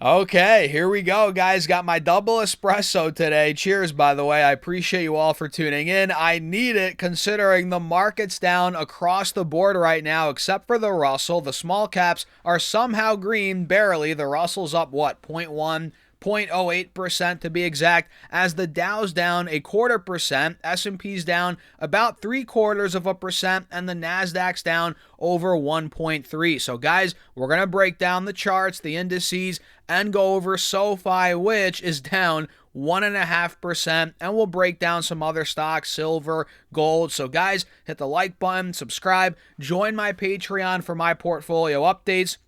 Okay, here we go, guys. Got my double espresso today. Cheers, by the way. I appreciate you all for tuning in. I need it considering the market's down across the board right now, except for the Russell. The small caps are somehow green, barely. The Russell's up, what, zero point 0.1? 0.08% to be exact, as the Dow's down a quarter percent, S&P's down about 0.75%, and the Nasdaq's down over 1.3. So guys, we're going to break down the charts, the indices, and go over SoFi, which is down 1.5%, and we'll break down some other stocks, silver, gold. So guys, hit the like button, subscribe, join my Patreon for my portfolio updates,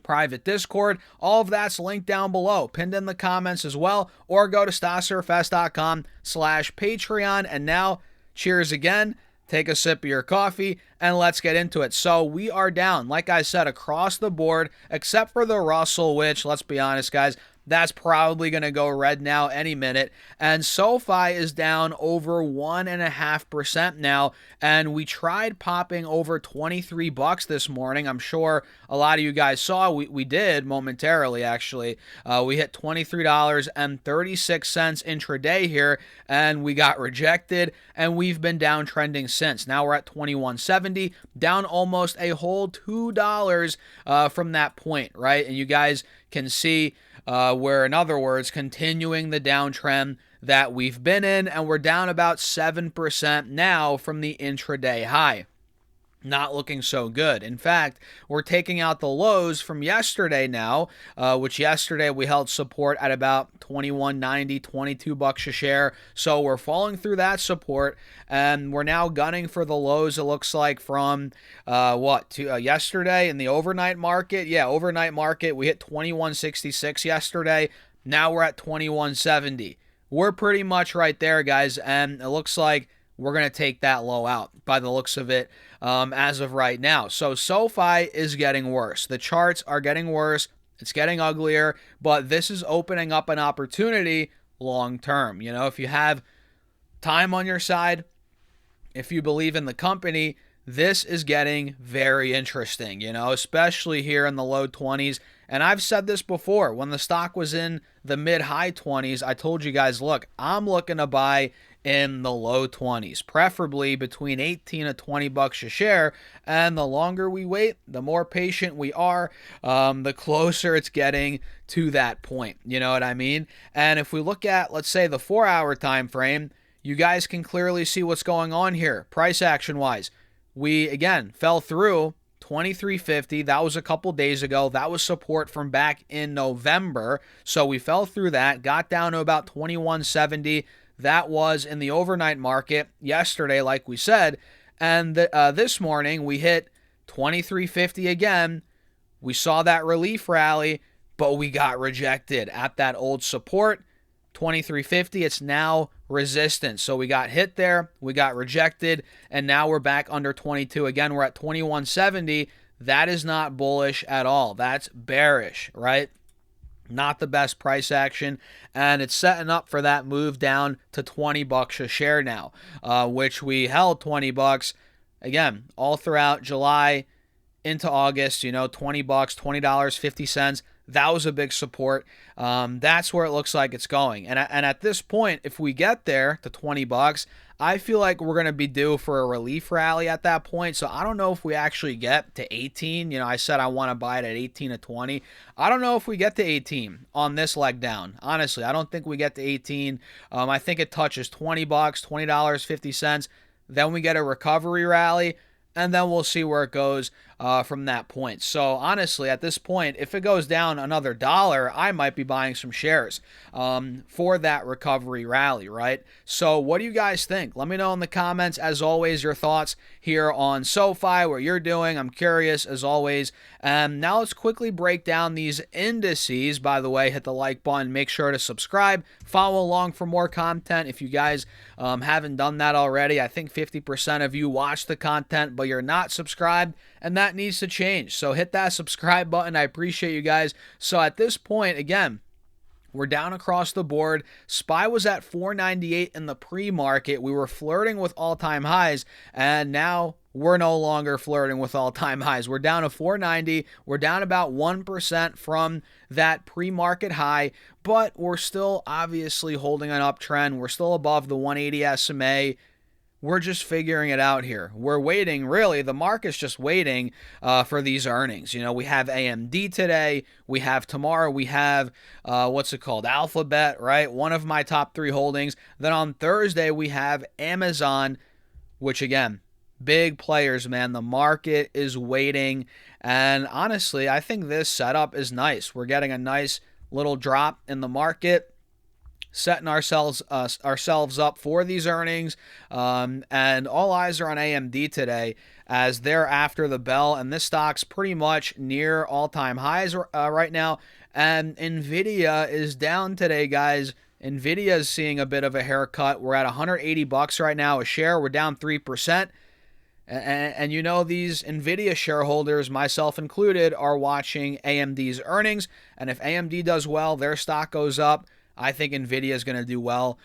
private Discord. All of that's linked down below, pinned in the comments as well, or go to stasurfs.com/Patreon. And now, cheers again. Take a sip of your coffee and let's get into it. So we are down, like I said, across the board, except for the Russell, which, let's be honest, guys, that's probably going to go red now any minute. And SoFi is down over 1.5% now. And we tried popping over 23 bucks this morning. I'm sure a lot of you guys saw. We did momentarily, actually. We hit $23.36 intraday here, and we got rejected. And we've been downtrending since. Now we're at 21.70, down almost a whole $2 from that point, right? And you guys can see we're, in other words, continuing the downtrend that we've been in, and we're down about 7% now from the intraday high. Not looking so good. In fact, we're taking out the lows from yesterday now, which yesterday we held support at about 21.90, 22 bucks a share. So we're falling through that support, and we're now gunning for the lows, it looks like, from yesterday in the overnight market. Yeah, overnight market, we hit 21.66 yesterday. Now we're at 21.70. We're pretty much right there, guys, and it looks like we're going to take that low out by the looks of it as of right now. So SoFi is getting worse. The charts are getting worse. It's getting uglier, but this is opening up an opportunity long term. You know, if you have time on your side, if you believe in the company, this is getting very interesting, you know, especially here in the low 20s. And I've said this before, when the stock was in the mid-high 20s, I told you guys, look, I'm looking to buy in the low 20s, preferably between 18 to 20 bucks a share. And the longer we wait, the more patient we are, the closer it's getting to that point. You know what I mean? And if we look at, let's say, the 4-hour time frame, you guys can clearly see what's going on here, price action wise. We, again, fell through 23.50. That was a couple days ago. That was support from back in November. So we fell through that, got down to about 21.70. That was in the overnight market yesterday, like we said. And this morning, we hit 23.50 again. We saw that relief rally, but we got rejected at that old support, 23.50. It's now resistance. So we got hit there, we got rejected, and now we're back under 22. Again, we're at 21.70. That is not bullish at all. That's bearish, right? Not the best price action, and it's setting up for that move down to 20 bucks a share now, which we held 20 bucks again all throughout July into August. You know, 20 bucks, $20.50. That was a big support. That's where it looks like it's going. And at this point, if we get there to 20 bucks, I feel like we're going to be due for a relief rally at that point. So I don't know if we actually get to 18. You know, I said I want to buy it at 18 to 20. I don't know if we get to 18 on this leg down. Honestly, I don't think we get to 18. I think it touches 20 bucks, $20.50. Then we get a recovery rally, and then we'll see where it goes from that point. So honestly, at this point, if it goes down another dollar, I might be buying some shares for that recovery rally, right? So what do you guys think? Let me know in the comments, as always, your thoughts here on SoFi, what you're doing. I'm curious, as always. Now let's quickly break down these indices. By the way, hit the like button. Make sure to subscribe. Follow along for more content if you guys haven't done that already. I think 50% of you watch the content, but you're not subscribed, and that needs to change. So hit that subscribe button. I appreciate you guys. So at this point, again, we're down across the board. SPY was at 498 in the pre-market. We were flirting with all-time highs, and now we're no longer flirting with all-time highs. We're down to 490. We're down about 1% from that pre-market high, but we're still obviously holding an uptrend. We're still above the 180 SMA. We're just figuring it out here. We're waiting, really. The market's just waiting for these earnings. We have AMD today. We have tomorrow. We have, what's it called? Alphabet, right? One of my top 3 holdings. Then on Thursday, we have Amazon, which again, big players, man. The market is waiting. And honestly, I think this setup is nice. We're getting a nice little drop in the market, setting ourselves up for these earnings, and all eyes are on AMD today as they're after the bell, and this stock's pretty much near all-time highs right now. And Nvidia is down today, guys. Nvidia is seeing a bit of a haircut. We're at $180 right now a share. We're down 3%. And these Nvidia shareholders, myself included, are watching AMD's earnings. And if AMD does well, their stock goes up. I think Nvidia is going to do well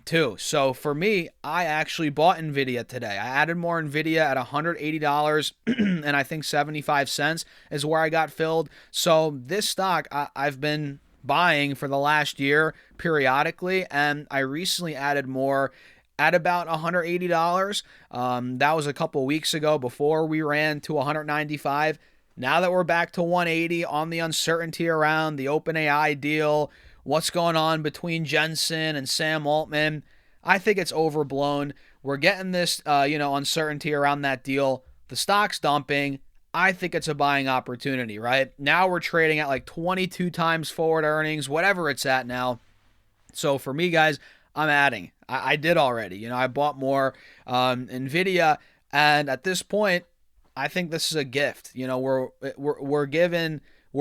too. So for me, I actually bought Nvidia today. I added more Nvidia at $180 and I think 75 cents is where I got filled. So this stock I've been buying for the last year periodically, and I recently added more at about $180. That was a couple weeks ago before we ran to 195. Now that we're back to 180 on the uncertainty around the OpenAI deal, what's going on between Jensen and Sam Altman, I think it's overblown. We're getting this, uncertainty around that deal. The stock's dumping. I think it's a buying opportunity, right? Now we're trading at like 22 times forward earnings, whatever it's at now. So for me, guys, I'm adding. I did already. I bought more Nvidia, and at this point, I think this is a gift. We're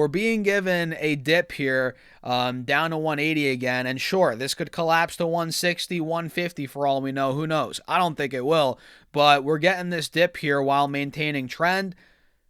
being given a dip here down to 180 again. And sure, this could collapse to 160, 150 for all we know. Who knows? I don't think it will. But we're getting this dip here while maintaining trend.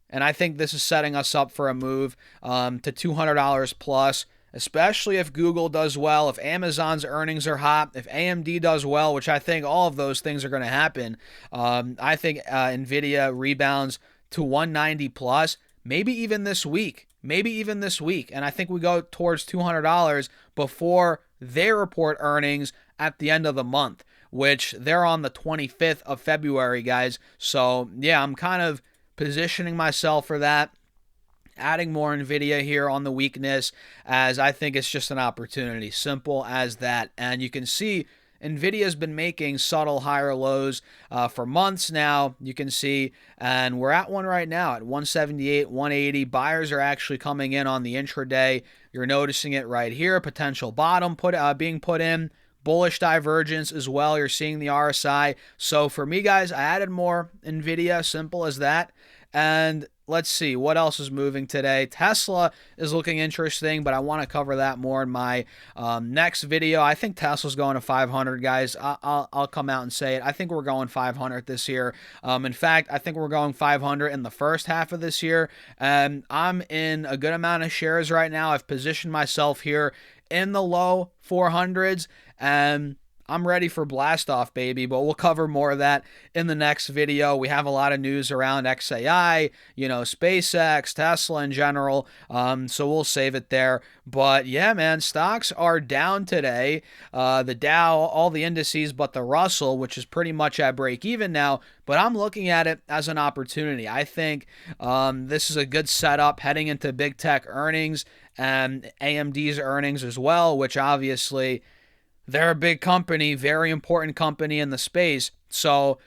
And I think this is setting us up for a move to $200 plus, especially if Google does well, if Amazon's earnings are hot, if AMD does well, which I think all of those things are going to happen. I think Nvidia rebounds to 190 plus, maybe even this week. And I think we go towards $200 before they report earnings at the end of the month, which they're on the 25th of February, guys. So, yeah, I'm kind of positioning myself for that, adding more Nvidia here on the weakness, as I think it's just an opportunity. Simple as that. And you can see Nvidia's been making subtle higher lows for months now, you can see, and we're at one right now at 178, 180. Buyers are actually coming in on the intraday. You're noticing it right here. Potential bottom being put in. Bullish divergence as well. You're seeing the RSI. So for me, guys, I added more Nvidia. Simple as that. And let's see what else is moving today. Tesla is looking interesting, but I want to cover that more in my next video. I think Tesla's going to 500, guys. I'll come out and say it. I think we're going 500 this year. In fact, I think we're going 500 in the first half of this year. And I'm in a good amount of shares right now. I've positioned myself here in the low 400s, and I'm ready for blast off, baby, but we'll cover more of that in the next video. We have a lot of news around XAI, SpaceX, Tesla in general, so we'll save it there. But yeah, man, stocks are down today. The Dow, all the indices, but the Russell, which is pretty much at break even now, but I'm looking at it as an opportunity. I think this is a good setup heading into big tech earnings and AMD's earnings as well, which obviously they're a big company, very important company in the space. So,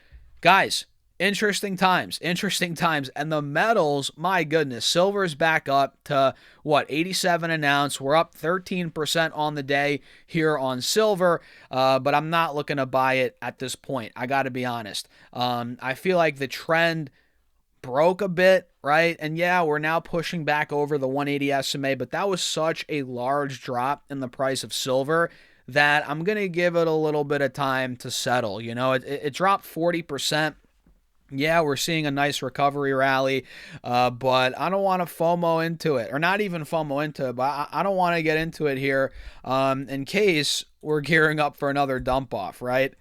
guys, interesting times. And the metals, my goodness, silver's back up to, 87 an ounce. We're up 13% on the day here on silver, but I'm not looking to buy it at this point. I got to be honest. I feel like the trend broke a bit, right? And yeah, we're now pushing back over the 180 SMA, but that was such a large drop in the price of silver that I'm going to give it a little bit of time to settle. It dropped 40%. Yeah, we're seeing a nice recovery rally, but I don't want to FOMO into it, or not even FOMO into it, but I don't want to get into it here in case we're gearing up for another dump off, right?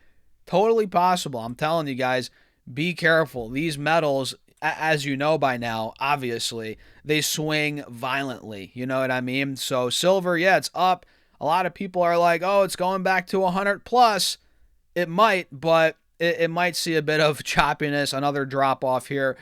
Totally possible. I'm telling you guys, be careful. These metals, as you know by now, obviously, they swing violently. You know what I mean? So silver, yeah, it's up. A lot of people are like, oh, it's going back to 100 plus. It might, but it might see a bit of choppiness, another drop off here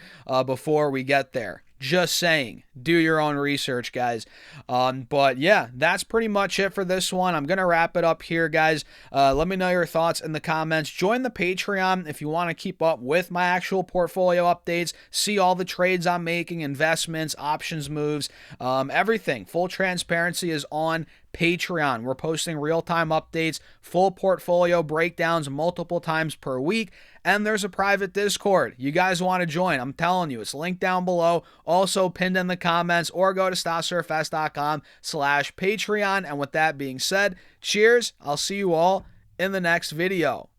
before we get there. Just saying, do your own research, guys. But yeah, that's pretty much it for this one. I'm going to wrap it up here, guys. Let me know your thoughts in the comments. Join the Patreon if you want to keep up with my actual portfolio updates, see all the trades I'm making, investments, options moves, everything. Full transparency is on Patreon. We're posting real-time updates, full portfolio breakdowns multiple times per week, and there's a private Discord. You guys want to join, I'm telling you, it's linked down below, also pinned in the comments, or go to stockssurfs.com/Patreon. And with that being said, cheers. I'll see you all in the next video.